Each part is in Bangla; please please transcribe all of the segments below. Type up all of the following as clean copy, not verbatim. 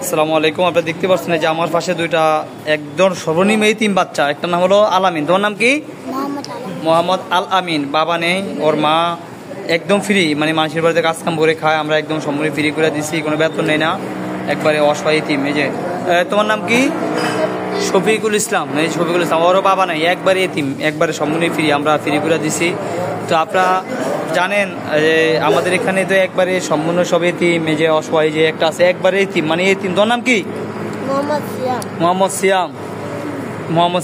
আসসালামু আলাইকুম। আপনারা দেখতে পাচ্ছেন যে আমার পাশে দুইটা একদম সর্বনিম্ন এতিম বাচ্চা। একটা নাম হলো আল আমিন। তোমার নাম কি? মোহাম্মদ আল আমিন। বাবা নেই, ওর মা একদম ফ্রি, মানে মানুষের বাড়িতে কাজ কাম করে খায়। আমরা একদম সম্পূর্ণ ফ্রি করে দিচ্ছি, কোনো বেতন নেই না, একবারে অসহায় এতিম। এই যে তোমার নাম কি? শফিকুল ইসলাম। এই শফিকুল ইসলাম, ওরও বাবা নাই, একবারে এতিম, একবারে সম্পূর্ণ ফ্রি, আমরা ফ্রি করে দিছি। তো আপনারা জানেন যে আমাদের এখানে তো একবারে সম্পূর্ণ সব এতিম। এই যে অসহায় যে একটা আছে একবারে এতিম, মানে এতিম। তোর নাম কি? মোহাম্মদ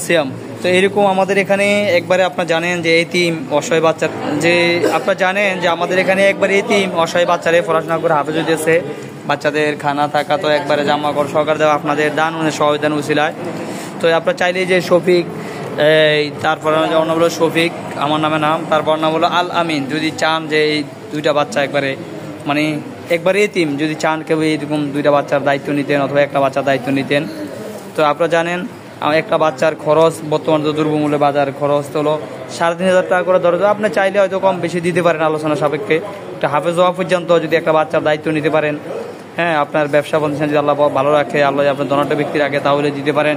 সিয়াম। তো এরকম আমাদের এখানে একবারে আপনারা জানেন যে এতিম অসহায় বাচ্চা, যে আপনারা জানেন যে আমাদের এখানে একবারে এতিম অসহায় বাচ্চারে পড়াশোনা করে হাফেজ হইতেছে। বাচ্চাদের খানা থাকা তো একবারে জামা কাপড় সরকার দেওয়া, আপনাদের দান সহায়দান উছিলায়। তো আপনারা চাইলে যে শফিক, তারপর অন্য হলো শফিক, আমার নাম, তারপর নাম হলো আল আমিন। যদি চান যে এই দুইটা বাচ্চা একবারে মানে একবারে এতিম, যদি চান কেউ এরকম দুইটা বাচ্চার দায়িত্ব নিতেন অথবা একটা বাচ্চার দায়িত্ব নিতেন। তো আপনারা জানেন একটা বাচ্চার খরচ বর্তমান তো দ্রব্যমূল্যে বাজার খরচ তো হলো 3,500 টাকা করে ধরো। আপনি চাইলে হয়তো কম বেশি দিতে পারেন আলোচনা সাপেক্ষে। একটা হাফেজ হওয়া পর্যন্ত যদি একটা বাচ্চার দায়িত্ব নিতে পারেন, হ্যাঁ, আপনার ব্যবসা প্রতিষ্ঠান যদি আল্লাহ ভালো রাখে, আল্লাহ আপনার ধনাঢ্য ব্যক্তি রাখে, তাহলে দিতে পারেন।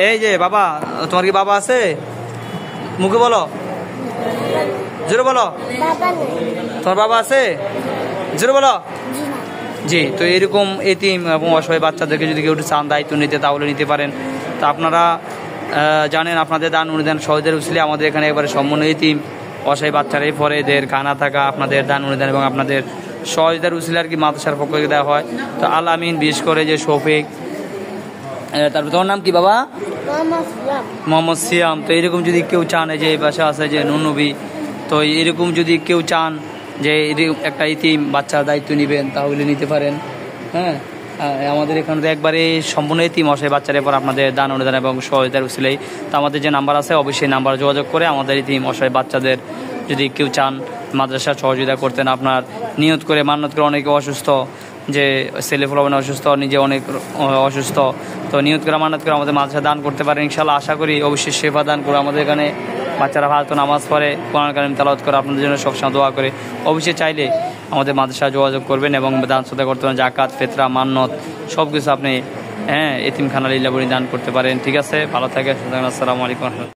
এই যে বাবা, তোমার কি বাবা আছে? মুখে বলো, জোরে বলো, তোমার বাবা আছে? জোরে বলো। জি। তো এরকম এতিম এবং অসহায় বাচ্চাদেরকে যদি কেউ চান দায়িত্ব নিতে, তাহলে নিতে পারেন। তো আপনারা জানেন আপনাদের দান অনুদান সহজের উছিলে আমাদের এখানে একবারে সম্পূর্ণ এতিম অসহায় বাচ্চারাই পরে, এদের খানা থাকা আপনাদের দান অনুদান এবং আপনাদের সহজদার উছিলে আর কি মাদ্রাসার পক্ষ থেকে দেওয়া হয়। তো আল আমিন, বিশেষ করে যে শফিক, তারপর তোমার নাম কি বাবা? মোহাম্মদ সিয়াম। তো এরকম যদি কেউ চান, এই যে এই পাশে আছে যে নুনবী, তো এরকম যদি কেউ চান যে একটা ইতিম বাচ্চার দায়িত্ব নেবেন, তাহলে নিতে পারেন। হ্যাঁ, আমাদের এখানে তো একবারে সম্পূর্ণ ইতিম অসহায় বাচ্চার পর আপনাদের দান অনুদান এবং সহায়তার উছিলেই। তো আমাদের যে নাম্বার আছে অবশ্যই নাম্বার যোগাযোগ করে আমাদের ইতিম অসহায় বাচ্চাদের যদি কেউ চান মাদ্রাসার সহযোগিতা করতেন, আপনার নিয়ত করে মান্নত করে, অনেকে অসুস্থ, যে ছেলে ফলাফল অসুস্থ, নিজে অনেক অসুস্থ, তো নিয়ত করে মান্নত করে আমাদের মাদ্রাসা দান করতে পারেন। ইনশাআল্লাহ আশা করি অবশ্যই সেবা দান করে। আমাদের এখানে বাচ্চারা ভালো নামাজ পড়ে, কোরআন কারীম তেলাওয়াত করে, আপনাদের জন্য সবসময় দোয়া করে। অবশ্যই চাইলে আমাদের মাদ্রাসায় যোগাযোগ করবেন এবং দান সদকা করতে পারেন, জাকাত, ফিতরা, মান্নত সব কিছু আপনি এতিমখানা লিল্লাহ বলে দান করতে পারেন। ঠিক আছে, ভালো থাকে। আসসালামু আলাইকুম।